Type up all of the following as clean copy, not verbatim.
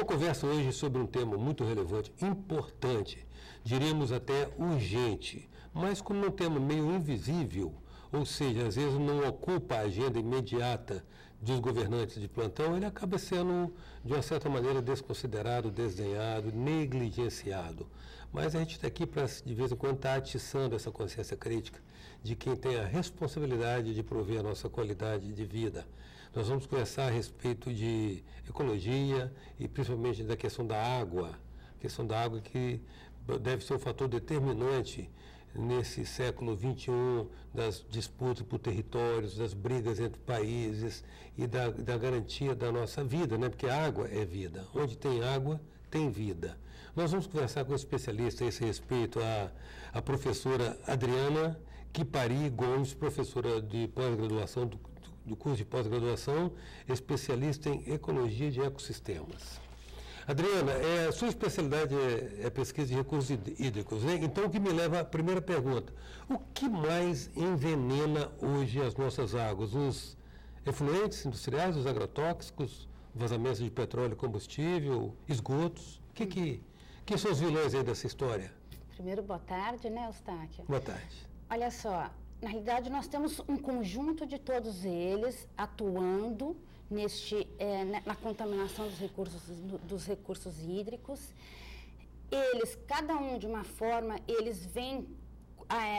uma conversa hoje sobre um tema muito relevante, importante, diríamos até urgente, mas como um tema meio invisível, ou seja, às vezes não ocupa a agenda imediata dos governantes de plantão, ele acaba sendo, de uma certa maneira, desconsiderado, desdenhado, negligenciado. Mas a gente está aqui para, de vez em quando, estar atiçando essa consciência crítica de quem tem a responsabilidade de prover a nossa qualidade de vida. Nós vamos conversar a respeito de ecologia e principalmente da questão da água. A questão da água que deve ser um fator determinante nesse século XXI, das disputas por territórios, das brigas entre países e da garantia da nossa vida, né? Porque a água é vida. Onde tem água, tem vida. Nós vamos conversar com um especialista a esse respeito, a professora Adriana Quipari Gomes, professora de pós-graduação, do curso de pós-graduação, especialista em ecologia de ecossistemas. Adriana, sua especialidade é pesquisa de recursos hídricos, né? Então, o que me leva à primeira pergunta. O que mais envenena hoje as nossas águas? Os efluentes industriais, os agrotóxicos, vazamentos de petróleo e combustível, esgotos? Que são os vilões aí dessa história? Primeiro, boa tarde, né, Eustáquio? Boa tarde. Olha só, na realidade nós temos um conjunto de todos eles atuando na contaminação dos recursos hídricos. Eles, cada um de uma forma, eles vêm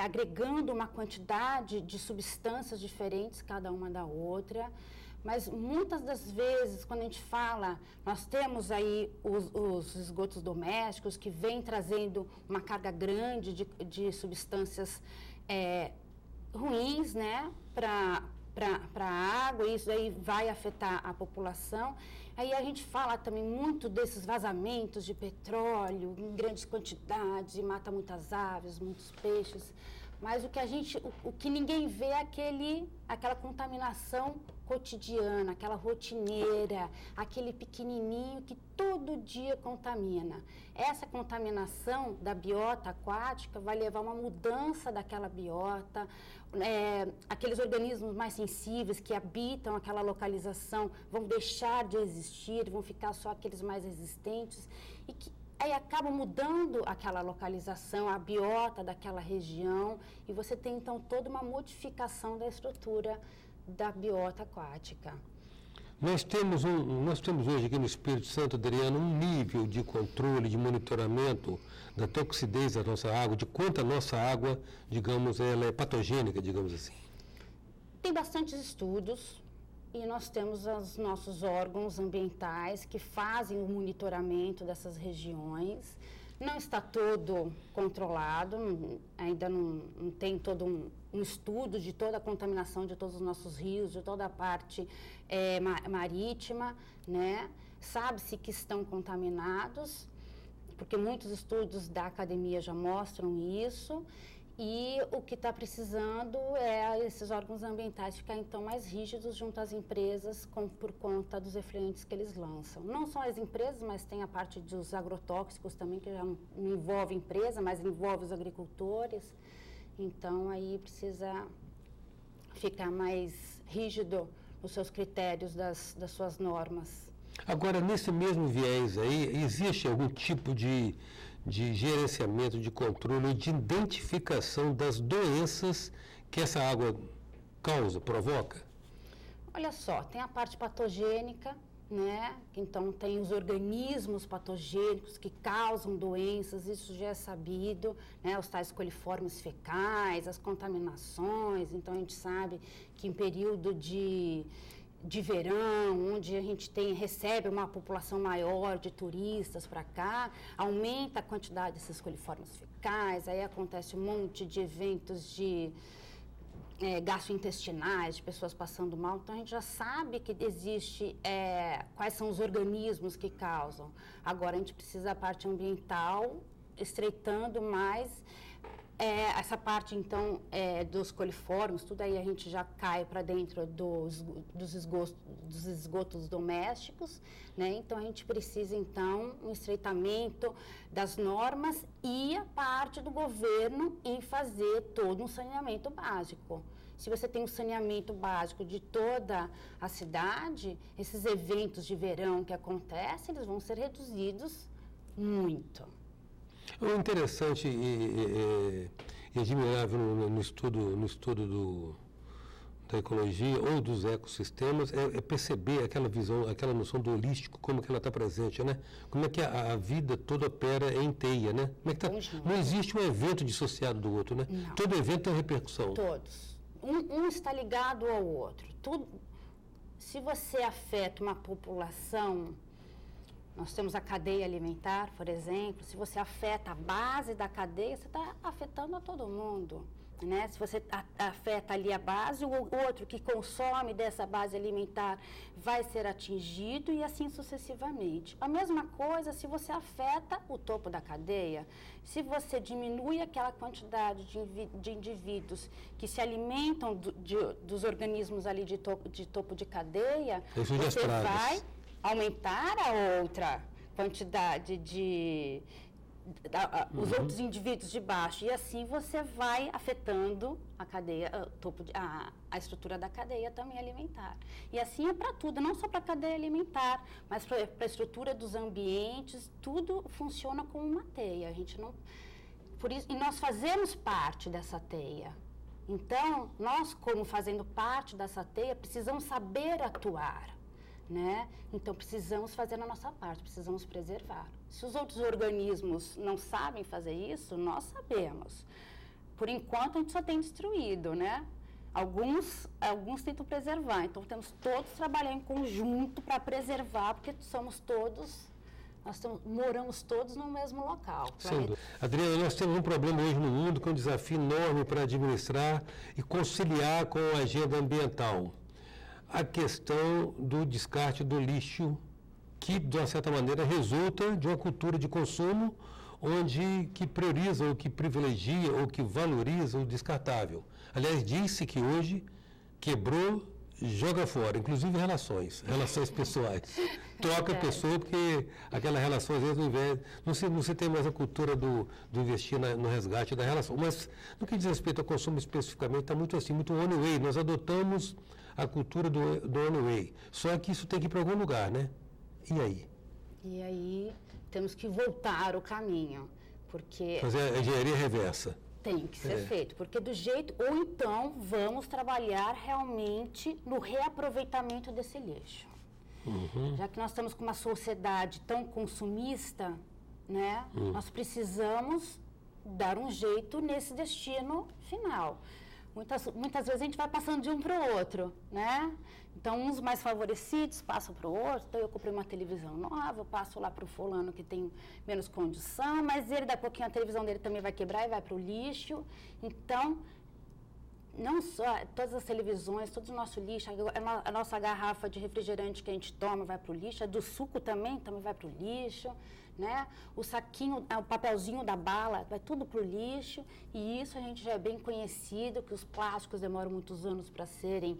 agregando uma quantidade de substâncias diferentes, cada uma da outra, mas muitas das vezes, quando a gente fala, nós temos aí os esgotos domésticos que vêm trazendo uma carga grande de substâncias ruins, né, para a água, e isso aí vai afetar a população. Aí a gente fala também muito desses vazamentos de petróleo em grandes quantidades, e mata muitas aves, muitos peixes, mas o que ninguém vê é aquela contaminação cotidiana, aquela rotineira, aquele pequenininho que todo dia contamina. Essa contaminação da biota aquática vai levar a uma mudança daquela biota, aqueles organismos mais sensíveis que habitam aquela localização vão deixar de existir, vão ficar só aqueles mais resistentes, e que aí acaba mudando aquela localização, a biota daquela região, e você tem então toda uma modificação da estrutura da biota aquática. Nós temos hoje aqui no Espírito Santo, Adriano, um nível de controle, de monitoramento da toxicidez da nossa água, de quanto a nossa água, digamos, ela é patogênica, digamos assim. Tem bastantes estudos e nós temos os nossos órgãos ambientais que fazem o monitoramento dessas regiões. Não está todo controlado, ainda não tem todo um estudo de toda a contaminação de todos os nossos rios, de toda a parte marítima, né? Sabe-se que estão contaminados, porque muitos estudos da academia já mostram isso, e o que está precisando é esses órgãos ambientais ficarem então mais rígidos junto às empresas por conta dos efluentes que eles lançam. Não só as empresas, mas tem a parte dos agrotóxicos também, que já não envolve empresa, mas envolve os agricultores. Então, aí precisa ficar mais rígido nos seus critérios das suas normas. Agora, nesse mesmo viés aí, existe algum tipo de gerenciamento, de controle, de identificação das doenças que essa água causa, provoca? Olha só, tem a parte patogênica, né? Então, tem os organismos patogênicos que causam doenças, isso já é sabido, né? Os tais coliformes fecais, as contaminações. Então, a gente sabe que em período de verão, onde a gente recebe uma população maior de turistas para cá, aumenta a quantidade desses coliformes fecais, aí acontece um monte de eventos de gastrointestinais, de pessoas passando mal. Então, a gente já sabe que existe quais são os organismos que causam. Agora, a gente precisa da parte ambiental, estreitando mais Essa parte, então, dos coliformes, tudo aí a gente já cai para dentro dos esgotos domésticos, né? Então, a gente precisa, então, um estreitamento das normas e a parte do governo em fazer todo um saneamento básico. Se você tem um saneamento básico de toda a cidade, esses eventos de verão que acontecem, eles vão ser reduzidos muito. O interessante e admirável no estudo da ecologia ou dos ecossistemas é perceber aquela visão, aquela noção do holístico, como que ela está presente, né? Como é que a vida toda opera em teia, né? Como é que não existe um evento dissociado do outro, né? Não. Todo evento tem repercussão. Todos. Um está ligado ao outro. Se você afeta uma população, nós temos a cadeia alimentar, por exemplo, se você afeta a base da cadeia, você está afetando a todo mundo, né? Se você afeta ali a base, o outro que consome dessa base alimentar vai ser atingido e assim sucessivamente. A mesma coisa se você afeta o topo da cadeia, se você diminui aquela quantidade de indivíduos que se alimentam dos organismos ali de topo de cadeia, você vai aumentar a outra quantidade os outros indivíduos de baixo, e assim você vai afetando a cadeia, a estrutura da cadeia também alimentar. E assim é para tudo, não só para a cadeia alimentar, mas para a estrutura dos ambientes, tudo funciona como uma teia. A gente não, por isso, e nós fazemos parte dessa teia. Então, nós, como fazendo parte dessa teia, precisamos saber atuar. Né? Então, precisamos fazer a nossa parte, precisamos preservar. Se os outros organismos não sabem fazer isso, nós sabemos. Por enquanto, a gente só tem destruído, né? Alguns tentam preservar, então temos todos trabalhar em conjunto para preservar, porque moramos todos no mesmo local. Adriana, nós temos um problema hoje no mundo, que é um desafio enorme para administrar e conciliar com a agenda ambiental. A questão do descarte do lixo, que, de uma certa maneira, resulta de uma cultura de consumo que prioriza, ou que privilegia, ou que valoriza o descartável. Aliás, disse que hoje quebrou, joga fora, inclusive relações pessoais. Troca a pessoa, porque aquela relação, às vezes, não se tem mais a cultura do investir no resgate da relação. Mas, no que diz respeito ao consumo especificamente, está muito assim, muito one way. Nós adotamos a cultura do one way. Só que isso tem que ir para algum lugar, né? E aí? E aí temos que voltar o caminho, porque... Fazer a engenharia reversa. Tem que ser feito, porque ou então vamos trabalhar realmente no reaproveitamento desse lixo. Já que nós estamos com uma sociedade tão consumista, né? Nós precisamos dar um jeito nesse destino final. Muitas vezes a gente vai passando de um para o outro, né? Então, uns mais favorecidos passam para o outro. Então, eu comprei uma televisão nova, eu passo lá para o fulano que tem menos condição, mas daqui a pouquinho a televisão dele também vai quebrar e vai para o lixo. Então, não só todas as televisões, todo o nosso lixo, a nossa garrafa de refrigerante que a gente toma vai para o lixo, a do suco também vai para o lixo, né? O saquinho, o papelzinho da bala, vai tudo para o lixo, e isso a gente já é bem conhecido, que os plásticos demoram muitos anos para serem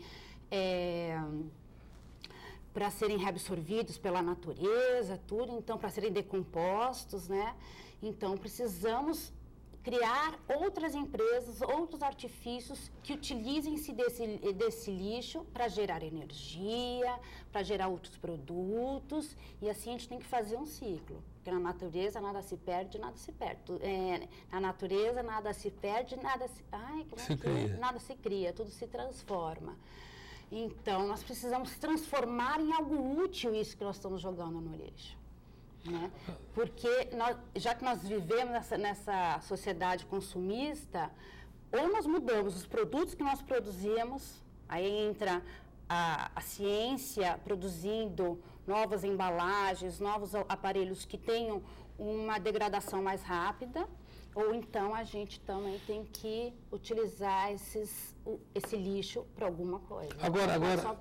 reabsorvidos pela natureza, tudo, então, para serem decompostos, né? Então, precisamos criar outras empresas, outros artifícios que utilizem-se desse lixo para gerar energia, para gerar outros produtos, e assim a gente tem que fazer um ciclo. Porque na natureza nada se perde, nada se perde. Na natureza nada se perde, nada se cria, tudo se transforma. Então, nós precisamos transformar em algo útil isso que nós estamos jogando no lixo. Né? Porque, já que nós vivemos nessa sociedade consumista, ou nós mudamos os produtos que nós produzimos, aí entra a ciência produzindo novas embalagens, novos aparelhos que tenham uma degradação mais rápida, ou então a gente também tem que utilizar esse lixo para alguma coisa. Agora, só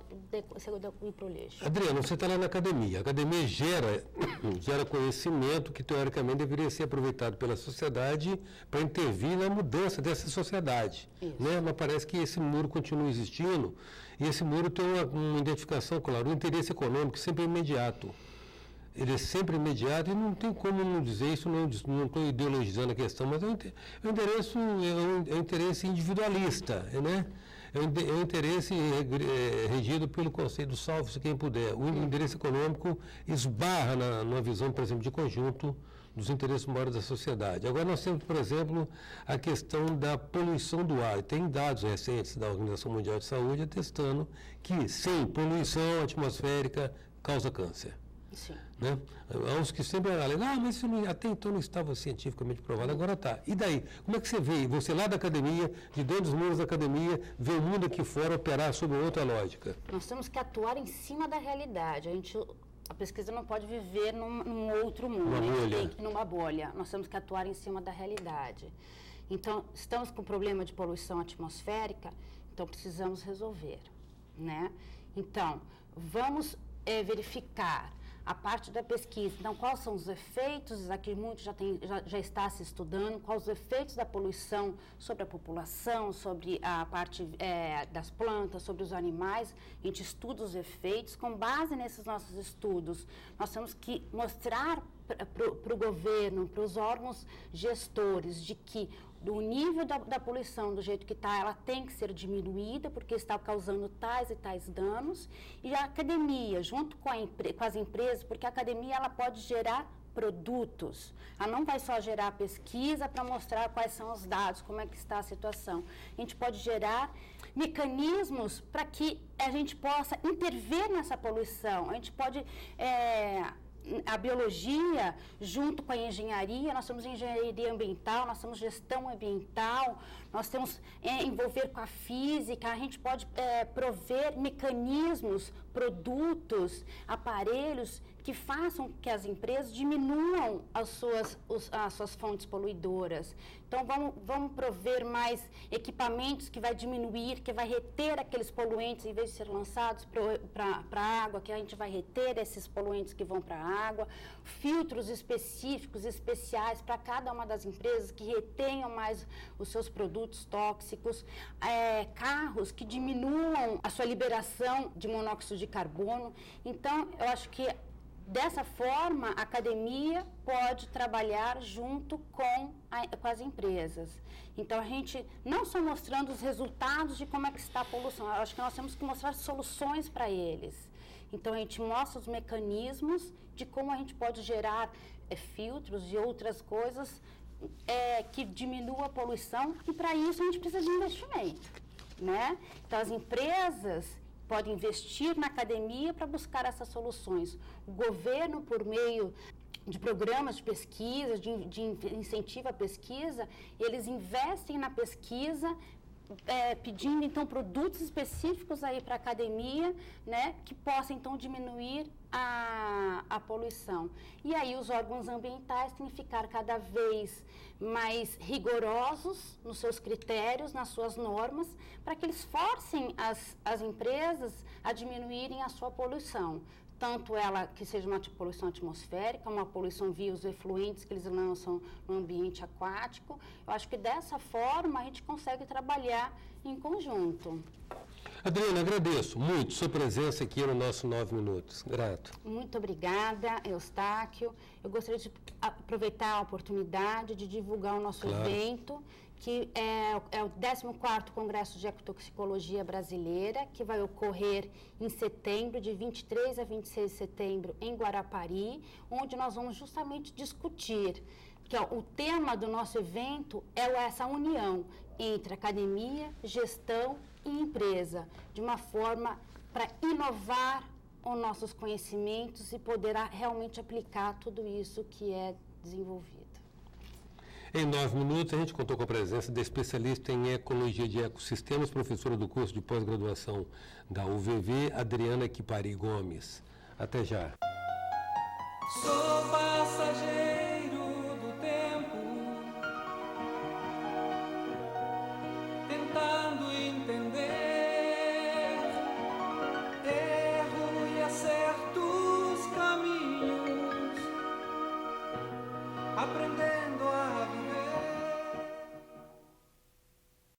ir para o lixo. Adriana, você está lá na academia. A academia gera conhecimento que, teoricamente, deveria ser aproveitado pela sociedade para intervir na mudança dessa sociedade. Né? Mas parece que esse muro continua existindo e esse muro tem uma identificação, claro, o interesse econômico sempre é imediato. Ele é sempre imediato e não tem como não dizer isso, não estou ideologizando a questão, mas é um interesse individualista, né? É um interesse regido pelo conceito do salve-se quem puder. O interesse econômico esbarra numa visão, por exemplo, de conjunto dos interesses maiores da sociedade. Agora nós temos, por exemplo, a questão da poluição do ar. Tem dados recentes da Organização Mundial de Saúde atestando que, sim, poluição atmosférica causa câncer. Sim. Né? Há uns que sempre alegam, mas isso até então não estava cientificamente provado, agora está. E daí? Como é que você vê, você lá da academia, de dentro dos muros da academia, vê o mundo aqui fora operar sob outra lógica? Nós temos que atuar em cima da realidade. A pesquisa não pode viver num outro mundo, numa bolha. Nós temos que atuar em cima da realidade. Então, estamos com problema de poluição atmosférica, então precisamos resolver, né? Então, vamos verificar a parte da pesquisa. Então, quais são os efeitos, aqui muito já está se estudando, quais os efeitos da poluição sobre a população, sobre a parte das plantas, sobre os animais. A gente estuda os efeitos. Com base nesses nossos estudos, nós temos que mostrar para o governo, para os órgãos gestores, de que o nível da poluição, do jeito que está, ela tem que ser diminuída, porque está causando tais e tais danos. E a academia, junto com as empresas, porque a academia ela pode gerar produtos. Ela não vai só gerar pesquisa para mostrar quais são os dados, como é que está a situação. A gente pode gerar mecanismos para que a gente possa intervir nessa poluição. A gente pode... a biologia, junto com a engenharia, nós temos engenharia ambiental, nós temos gestão ambiental, nós temos envolver com a física, a gente pode prover mecanismos, produtos, aparelhos que façam que as empresas diminuam as suas fontes poluidoras. Então, vamos prover mais equipamentos que vai diminuir, que vai reter aqueles poluentes, em vez de ser lançados para a água, que a gente vai reter esses poluentes que vão para a água, filtros específicos, especiais para cada uma das empresas que retenham mais os seus produtos tóxicos, carros que diminuam a sua liberação de monóxido de carbono. Então, eu acho que dessa forma, a academia pode trabalhar junto com as empresas. Então, a gente não só mostrando os resultados de como é que está a poluição, eu acho que nós temos que mostrar soluções para eles. Então, a gente mostra os mecanismos de como a gente pode gerar filtros e outras coisas que diminuam a poluição, e para isso a gente precisa de investimento, né? Então, as empresas podem investir na academia para buscar essas soluções. O governo, por meio de programas de pesquisa, de incentivo à pesquisa, eles investem na pesquisa, pedindo, então, produtos específicos aí para a academia, né, que possam, então, diminuir a poluição. E aí os órgãos ambientais têm que ficar cada vez mais rigorosos nos seus critérios, nas suas normas, para que eles forcem as empresas a diminuírem a sua poluição. Tanto ela que seja uma poluição atmosférica, uma poluição via os efluentes que eles lançam no ambiente aquático. Eu acho que dessa forma a gente consegue trabalhar em conjunto. Adriana, agradeço muito sua presença aqui no nosso 9 Minutos. Grato. Muito obrigada, Eustáquio. Eu gostaria de aproveitar a oportunidade de divulgar o nosso evento, que é o 14º Congresso de Ecotoxicologia Brasileira, que vai ocorrer em setembro, de 23 a 26 de setembro, em Guarapari, onde nós vamos justamente discutir, que o tema do nosso evento é essa união entre academia, gestão e empresa, de uma forma para inovar os nossos conhecimentos e poder realmente aplicar tudo isso que é desenvolvido. Em 9 minutos, a gente contou com a presença da especialista em ecologia de ecossistemas, professora do curso de pós-graduação da UVV, Adriana Kipari Gomes. Até já. Sou passageiro.